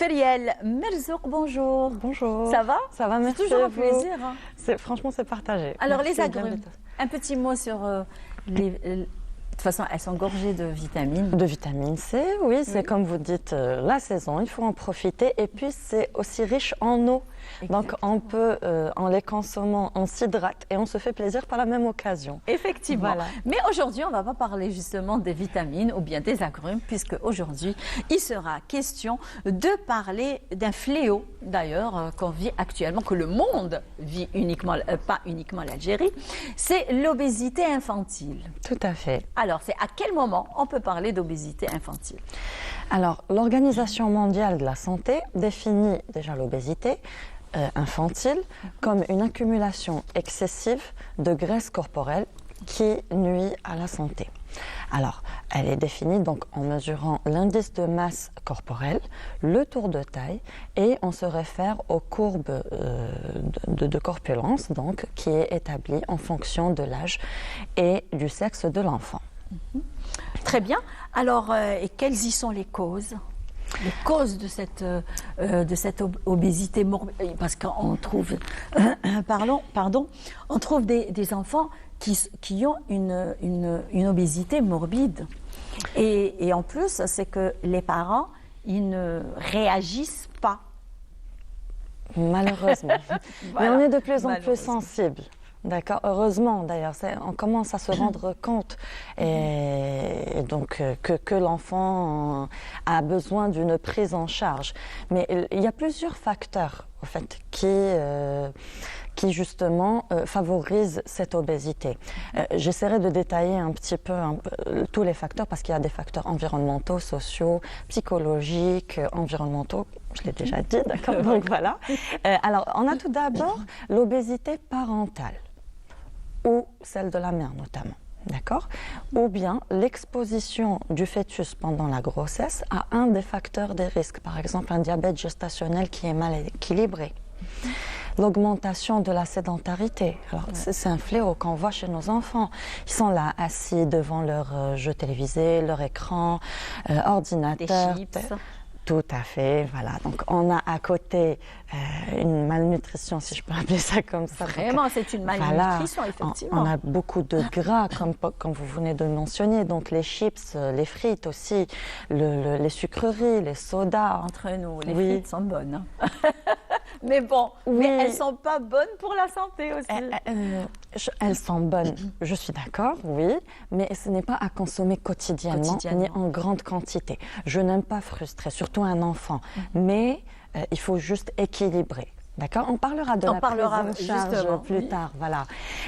Feriel Merzouk, bonjour. Bonjour. Ça va? Ça va, merci. C'est toujours un vous. plaisir. Hein. Franchement, c'est partagé. Alors, Merci, les agrumes, bienvenue. un petit mot sur de toute façon, elles sont gorgées de vitamines. De vitamine C, oui, c'est comme vous dites, la saison, il faut en profiter. Et puis, c'est aussi riche en eau. Donc, on peut, en les consommant, on s'hydrate et on se fait plaisir par la même occasion. Effectivement. Voilà. Mais aujourd'hui, on ne va pas parler justement des vitamines ou bien des agrumes, puisque aujourd'hui, il sera question de parler d'un fléau, d'ailleurs, qu'on vit actuellement, que le monde vit uniquement, pas uniquement l'Algérie, c'est l'obésité infantile. Tout à fait. Alors, c'est à quel moment on peut parler d'obésité infantile? Alors, l'Organisation mondiale de la santé définit déjà l'obésité infantile comme une accumulation excessive de graisse corporelle qui nuit à la santé. Alors, elle est définie donc en mesurant l'indice de masse corporelle, le tour de taille, et on se réfère aux courbes de corpulence, donc, qui est établie en fonction de l'âge et du sexe de l'enfant. Très bien. Alors, et quelles y sont les causes? Les causes de cette obésité morbide, parce qu'on trouve, on trouve des enfants qui ont une obésité morbide. Et en plus, c'est que les parents, ils ne réagissent pas. Malheureusement. Voilà. Mais on est de plus en plus sensible. D'accord, heureusement d'ailleurs, on commence à se rendre compte et donc que l'enfant a besoin d'une prise en charge. Mais il y a plusieurs facteurs en fait qui justement favorisent cette obésité. J'essaierai de détailler un petit peu tous les facteurs parce qu'il y a des facteurs environnementaux, sociaux, psychologiques, environnementaux. Je l'ai déjà dit, d'accord. Donc voilà. Alors, on a tout d'abord l'obésité parentale, ou celle de la mère notamment, d'accord? Ou bien l'exposition du fœtus pendant la grossesse à un des facteurs des risques, par exemple un diabète gestationnel qui est mal équilibré. L'augmentation de la sédentarité. Alors, c'est un fléau qu'on voit chez nos enfants. Ils sont là, assis devant leur jeu télévisé, leur écran, ordinateur. Des chips. Tout à fait, voilà. Donc, on a à côté une malnutrition, si je peux appeler ça comme ça. Vraiment, c'est une malnutrition, effectivement. On a beaucoup de gras, comme vous venez de le mentionner. Donc, les chips, les frites aussi, les sucreries, les sodas. Entre nous, les frites sont bonnes. Hein. Mais bon, mais elles ne sont pas bonnes pour la santé aussi. Elles sont bonnes, je suis d'accord, oui, mais ce n'est pas à consommer quotidiennement, ni en grande quantité. Je n'aime pas frustrer, surtout un enfant, mais il faut juste équilibrer. D'accord? On parlera de la prise en charge plus tard, voilà.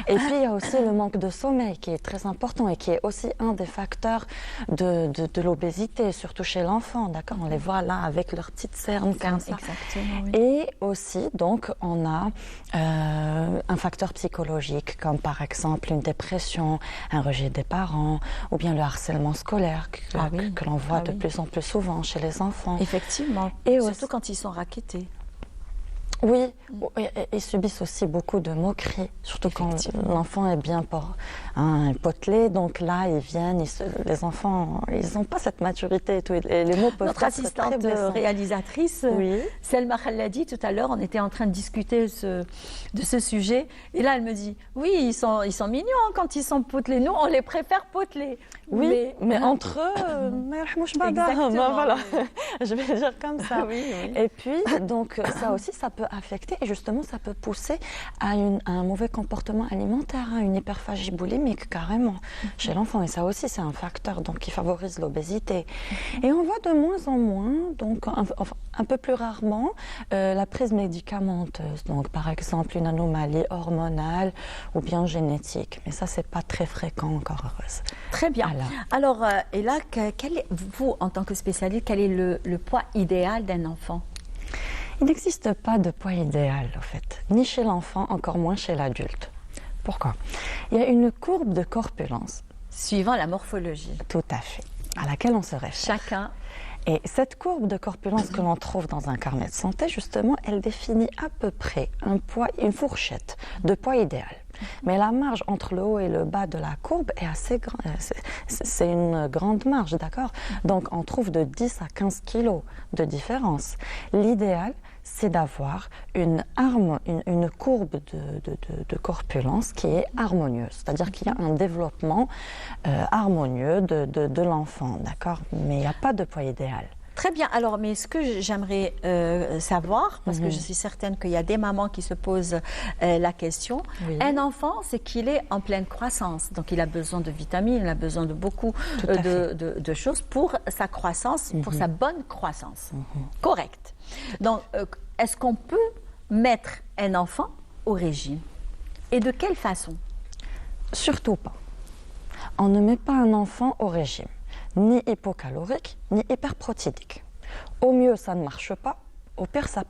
Et puis, il y a aussi le manque de sommeil qui est très important et qui est aussi un des facteurs de l'obésité, surtout chez l'enfant, d'accord? On les voit là avec leurs petites cernes comme ça. Exactement, oui. Et aussi, donc, on a un facteur psychologique, comme par exemple une dépression, un rejet des parents, ou bien le harcèlement scolaire que l'on voit de plus en plus souvent chez les enfants. Effectivement, et surtout quand ils sont rackettés. Oui, ils subissent aussi beaucoup de moqueries, surtout quand l'enfant est bien potelé. Donc là, ils viennent, les enfants, ils n'ont pas cette maturité et tout. Et les mots peuvent Notre assistante réalisatrice, Selma Khaladi, tout à l'heure, on était en train de discuter de ce sujet. Et là, elle me dit, oui, ils sont mignons hein, quand ils sont potelés. Nous, on les préfère potelés. Oui, mais entre eux, exactement. Voilà, je vais dire comme ça. Oui. Et puis, donc, ça aussi, ça peut affecter et justement, ça peut pousser à un mauvais comportement alimentaire, hein, une hyperphagie boulimique carrément chez l'enfant. Et ça aussi, c'est un facteur donc, qui favorise l'obésité. Et on voit de moins en moins, donc un peu plus rarement, la prise médicamenteuse. Donc, par exemple, une anomalie hormonale ou bien génétique. Mais ça, c'est pas très fréquent encore, heureuse. Très bien. Alors, et là, vous, en tant que spécialiste, quel est le poids idéal d'un enfant? Il n'existe pas de poids idéal, en fait, ni chez l'enfant, encore moins chez l'adulte. Pourquoi? Il y a une courbe de corpulence. Suivant la morphologie. Tout à fait, à laquelle on se réfère. Chacun. Et cette courbe de corpulence que l'on trouve dans un carnet de santé, justement, elle définit à peu près un poids, une fourchette de poids idéal. Mais la marge entre le haut et le bas de la courbe est assez grande. C'est une grande marge, d'accord? Donc, on trouve de 10 à 15 kilos de différence. L'idéal, c'est d'avoir une courbe de corpulence qui est harmonieuse. C'est-à-dire qu'il y a un développement harmonieux de l'enfant, d'accord? Mais il n'y a pas de poids idéal. Très bien. Alors, mais ce que j'aimerais savoir, parce que je suis certaine qu'il y a des mamans qui se posent la question, Oui. un enfant, c'est qu'il est en pleine croissance. Donc, il a besoin de vitamines, il a besoin de beaucoup de choses pour sa croissance, pour sa bonne croissance. Correct. Donc, est-ce qu'on peut mettre un enfant au régime? Et de quelle façon? Surtout pas. On ne met pas un enfant au régime, ni hypocalorique, ni hyperprotidique. Au mieux, ça ne marche pas. Au pire, ça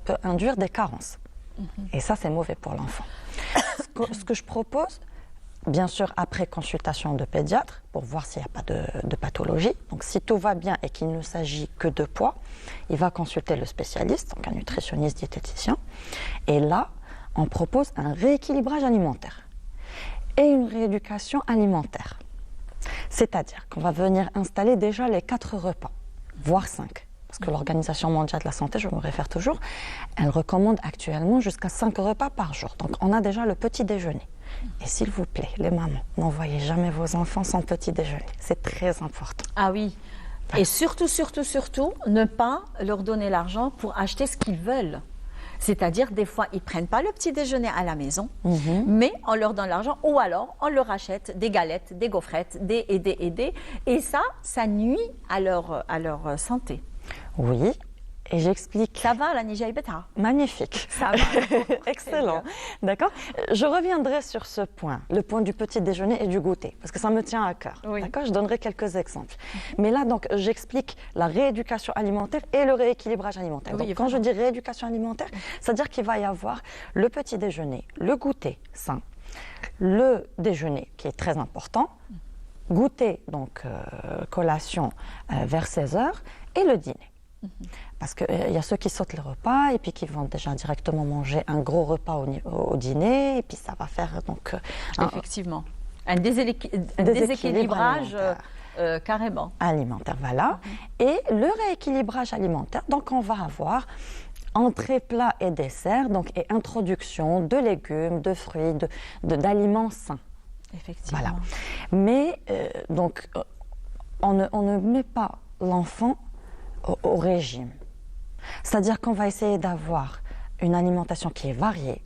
peut induire des carences. Et ça, c'est mauvais pour l'enfant. Ce que je propose, bien sûr, après consultation de pédiatre, pour voir s'il n'y a pas de pathologie. Donc, si tout va bien et qu'il ne s'agit que de poids, il va consulter le spécialiste, donc un nutritionniste diététicien. Et là, on propose un rééquilibrage alimentaire et une rééducation alimentaire. C'est-à-dire qu'on va venir installer déjà les 4 repas, voire 5. Parce que l'Organisation mondiale de la santé, je me réfère toujours, elle recommande actuellement jusqu'à 5 repas par jour. Donc on a déjà le petit déjeuner. Et s'il vous plaît, les mamans, n'envoyez jamais vos enfants sans petit déjeuner. C'est très important. Ah oui. Et surtout, ne pas leur donner l'argent pour acheter ce qu'ils veulent. C'est-à-dire, des fois, ils ne prennent pas le petit déjeuner à la maison, mais on leur donne l'argent, ou alors on leur achète des galettes, des gaufrettes, et ça nuit à leur santé. Oui, et j'explique. Ça va, la Nijaïbeta? Magnifique. Ça va. Excellent. D'accord. Je reviendrai sur ce point, le point du petit déjeuner et du goûter, parce que ça me tient à cœur. Oui. D'accord. Je donnerai quelques exemples. Mais là, donc, j'explique la rééducation alimentaire et le rééquilibrage alimentaire. Oui, donc, quand je dis rééducation alimentaire, c'est-à-dire qu'il va y avoir le petit déjeuner, le goûter sain, le déjeuner qui est très important, goûter, donc collation vers 16 heures, et le dîner. Parce qu'il y a ceux qui sautent les repas et puis qui vont déjà directement manger un gros repas au dîner et puis ça va faire donc... Effectivement. Un déséquilibrage carrément. Alimentaire, voilà. Et le rééquilibrage alimentaire, donc on va avoir entrée, plat et dessert, donc et introduction de légumes, de fruits, d'aliments sains. Effectivement. Voilà. Mais donc on ne met pas l'enfant au régime. C'est-à-dire qu'on va essayer d'avoir une alimentation qui est variée,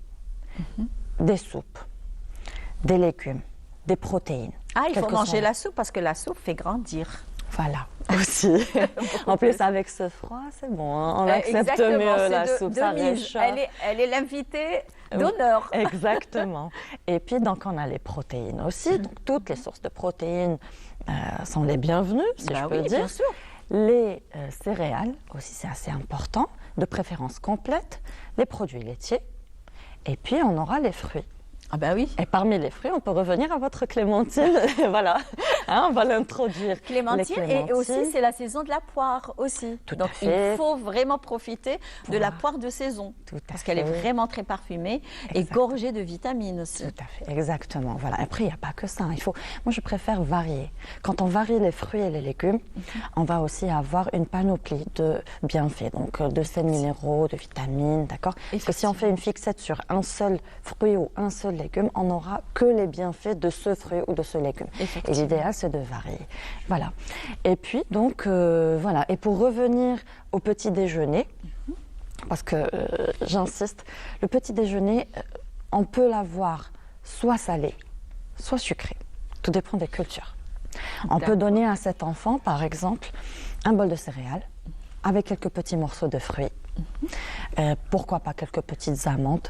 des soupes, des légumes, des protéines. Ah, il faut manger la soupe parce que la soupe fait grandir. Voilà, aussi. En plus, avec ce froid, c'est bon, hein, on accepte mieux la soupe, ça réchauffe. Elle est l'invitée d'honneur. Exactement. Et puis, donc, on a les protéines aussi. Donc, toutes les sources de protéines sont les bienvenues, si je peux dire. Bien sûr. Les céréales aussi, c'est assez important, de préférence complète, les produits laitiers, et puis on aura les fruits. Ah ben oui. Et parmi les fruits, on peut revenir à votre clémentine, voilà, hein, on va l'introduire. Clémentine, et aussi c'est la saison de la poire aussi. Tout Donc à fait. il faut vraiment profiter de la poire de saison, parce qu'elle est vraiment très parfumée et gorgée de vitamines aussi. Tout à fait, exactement. Voilà. Après, il n'y a pas que ça. Moi, je préfère varier. Quand on varie les fruits et les légumes, on va aussi avoir une panoplie de bienfaits, donc de sels minéraux, de vitamines, d'accord. Parce que si on fait une fixette sur un seul fruit ou un seul légume, on n'aura que les bienfaits de ce fruit ou de ce légume. Et l'idéal, c'est de varier. Voilà. Et puis, donc, voilà. Et pour revenir au petit déjeuner, parce que j'insiste, le petit déjeuner, on peut l'avoir soit salé, soit sucré. Tout dépend des cultures. On peut donner à cet enfant, par exemple, un bol de céréales avec quelques petits morceaux de fruits, pourquoi pas quelques petites amandes,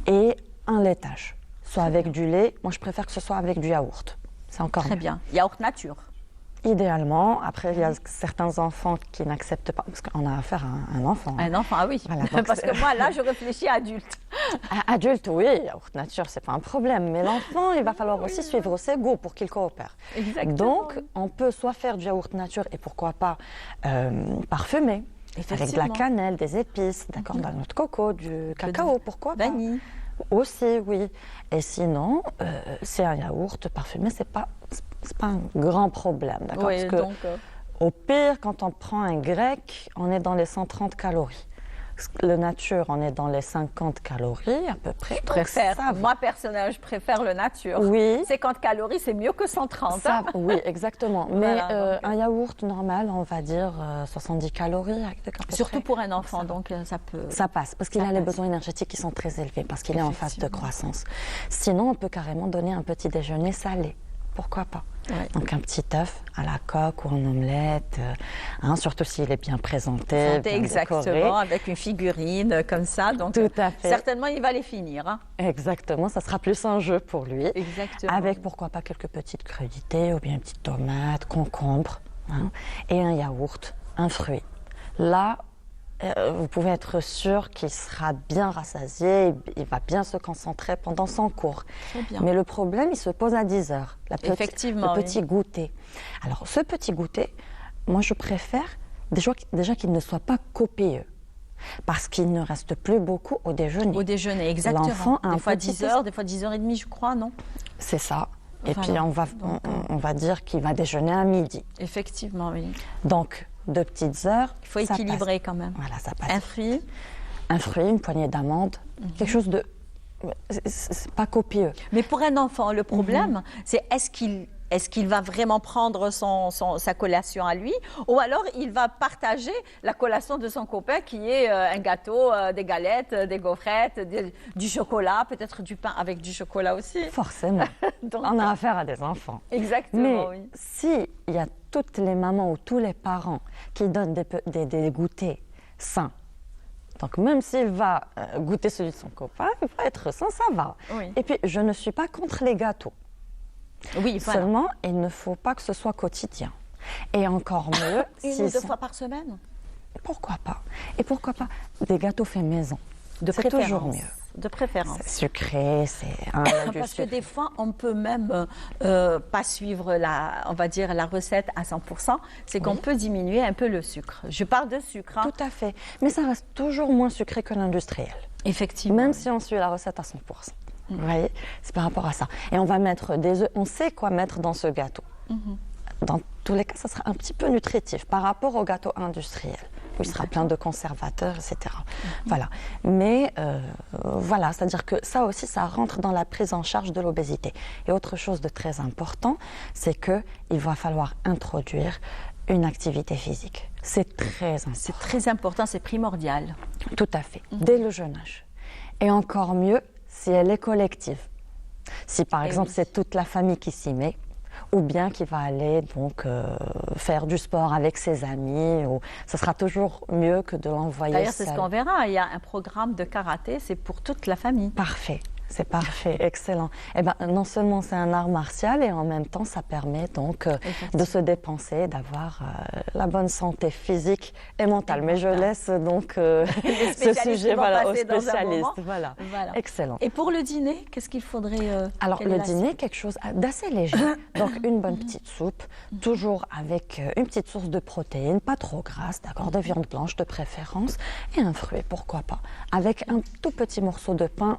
et un laitage, soit avec du lait. Moi, je préfère que ce soit avec du yaourt. C'est encore très bien. Yaourt nature. Idéalement. Après, il y a certains enfants qui n'acceptent pas, parce qu'on a affaire à un enfant. Un enfant, ah oui. Voilà, parce que moi, là, je réfléchis à adulte. Adulte, oui, yaourt nature, c'est pas un problème. Mais l'enfant, il va falloir aussi suivre ses goûts pour qu'il coopère. Exactement. Donc, on peut soit faire du yaourt nature et pourquoi pas parfumé. Avec de la cannelle, des épices, d'accord, de la noix de coco, du cacao, pourquoi pas. Vanille. Aussi, oui. Et sinon, c'est un yaourt parfumé, c'est pas un grand problème, d'accord? Oui, Parce que donc, au pire, quand on prend un grec, on est dans les 130 calories. Le nature, on est dans les 50 calories à peu près. je préfère, Ça va. moi personnellement, je préfère le nature. Oui. 50 calories, c'est mieux que 130. Ça, oui, exactement. Mais Voilà, donc, un yaourt normal, on va dire 70 calories. À peu Surtout près. pour un enfant, Ça va. donc ça peut... Ça passe, parce qu'il Ça a les passe. besoins énergétiques qui sont très élevés, parce qu'il est en phase de Effectivement. croissance. Sinon, on peut carrément donner un petit déjeuner salé. Pourquoi pas? Ouais. Donc un petit œuf à la coque ou en omelette, surtout s'il est bien présenté, Santé, bien exactement, décoré. avec une figurine comme ça. Donc, Tout à fait. certainement, il va les finir. Hein. Exactement, ça sera plus un jeu pour lui. Exactement. Avec pourquoi pas quelques petites crudités ou bien une petite tomate, concombre, et un yaourt, un fruit. Là, vous pouvez être sûr qu'il sera bien rassasié, il va bien se concentrer pendant son cours. Très bien. Mais le problème, il se pose à 10 heures, Effectivement, le oui. petit goûter. Alors, ce petit goûter, moi, je préfère déjà qu'il ne soit pas copieux, parce qu'il ne reste plus beaucoup au déjeuner. Au déjeuner, exactement. L'enfant a un Des fois petit 10 heures, des fois 10h30, je crois, non? C'est ça. Et Voilà. puis, Donc, on va dire qu'il va déjeuner à midi. Effectivement, oui. Donc, 2 petites heures. Il faut ça équilibrer passe. quand même. Voilà, ça passe. Un fruit. Un fruit, une poignée d'amandes, quelque chose de. C'est pas copieux. Mais pour un enfant, le problème, Mhm. c'est est-ce qu'il va vraiment prendre sa collation à lui, ou alors il va partager la collation de son copain qui est un gâteau, des galettes, des gaufrettes, du chocolat, peut-être du pain avec du chocolat aussi. Forcément. Donc, On a affaire à des enfants. exactement, Mais oui. si il y a toutes les mamans ou tous les parents qui donnent des goûters sains, donc même s'il va goûter celui de son copain, il va être sain, ça va. Oui. Et puis, je ne suis pas contre les gâteaux. Oui, voilà. Seulement, il ne faut pas que ce soit quotidien. Et encore mieux, Une s'ils ou deux sont- fois par semaine. Pourquoi pas? Et pourquoi pas des gâteaux faits maison? De C'est préférence. toujours mieux. De préférence. C'est sucré, c'est il y a du Parce que sucre. des fois, on peut même pas suivre on va dire, la recette à 100%. C'est qu'on peut diminuer un peu le sucre. Je parle de sucre, hein. Tout à fait. Mais ça reste toujours moins sucré que l'industriel. Effectivement. Même si on suit la recette à 100%. Vous voyez, c'est par rapport à ça. Et on va mettre des œufs, on sait quoi mettre dans ce gâteau. Dans tous les cas, ça sera un petit peu nutritif par rapport au gâteau industriel, où il sera plein de conservateurs, etc. Voilà. Mais voilà, c'est-à-dire que ça aussi, ça rentre dans la prise en charge de l'obésité. Et autre chose de très important, c'est qu'il va falloir introduire une activité physique. C'est très important. C'est très important, c'est primordial. Tout à fait, dès le jeune âge. Et encore mieux si elle est collective. Si par exemple oui. c'est toute la famille qui s'y met, ou bien qui va aller donc faire du sport avec ses amis, ou ça sera toujours mieux que de l'envoyer D'ailleurs, c'est ce seul. qu'on verra. Il y a un programme de karaté, c'est pour toute la famille. Parfait. C'est parfait, excellent. Eh ben, non seulement c'est un art martial et en même temps ça permet donc de se dépenser, d'avoir la bonne santé physique et mentale. Mais je laisse donc ce spécialistes sujet vont aux passer dans un spécialistes. moment. Voilà. Voilà. Excellent. Et pour le dîner, qu'est-ce qu'il faudrait Alors quelle est le la dîner, quelque chose d'assez léger. Donc une bonne petite soupe, toujours avec une petite source de protéines, pas trop grasse, d'accord, de viande blanche de préférence, et un fruit, pourquoi pas, avec un tout petit morceau de pain.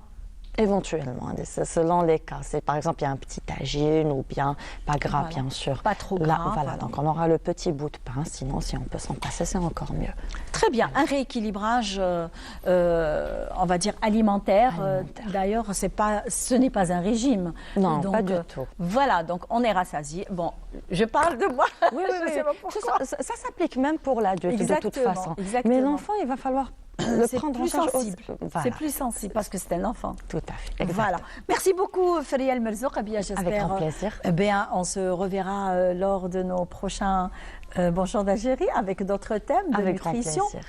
Éventuellement, selon les cas. C'est, par exemple, il y a un petit tagine ou bien pas gras, Voilà. bien sûr. Pas trop Là, gras, voilà, voilà. donc on aura le petit bout de pain. Sinon, si on peut s'en passer, c'est encore mieux. Très bien, un rééquilibrage, on va dire alimentaire. D'ailleurs, ce n'est pas un régime. Non, Donc, pas du tout. Voilà, donc on est rassasié. Bon, je parle de moi. Oui, Je sais pas pourquoi. Ça s'applique même pour l'adulte, de toute Exactement, façon. exactement. Mais l'enfant, il va falloir le C'est prendre en plus charge. sensible. Voilà. C'est plus sensible parce que c'est un enfant. Tout à fait. Exact. Voilà. Merci beaucoup, Feria El Merzouk. Eh bien, j'espère. Avec grand plaisir. Eh bien, on se reverra lors de nos prochains Bonjour d'Algérie avec d'autres thèmes de Avec grand nutrition. plaisir.